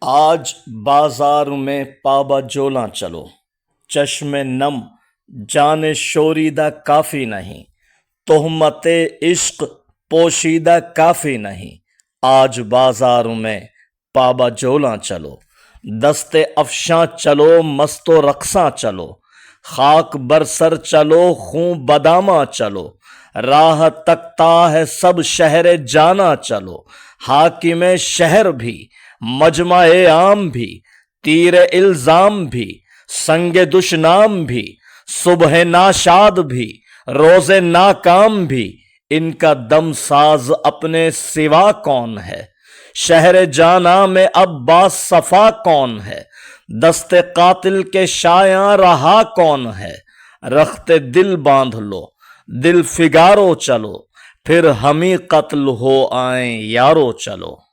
आज बाजार में पाबजोला चलो, चश्मे नम जाने शोरीदा काफी नहीं, तोहमते इश्क पोशीदा काफी नहीं। आज बाजार में पाबजोला चलो, दस्ते अफशां चलो, मस्तो रक्सा चलो, खाक बरसर चलो, खूं बदामा चलो, राह तकता है सब शहर जाना चलो। हाकिमे शहर भी, मजमाए आम भी, तीर इल्जाम भी, संगे दुशनाम भी, सुबह नाशाद भी, रोजे नाकाम भी, इनका दम साज अपने सिवा कौन है। शहर जाना में अब बासफा कौन है, दस्ते कातिल के शाया रहा कौन है। रखते दिल बांध लो, दिल फिगारो चलो, फिर हम ही कत्ल हो आए यारो चलो।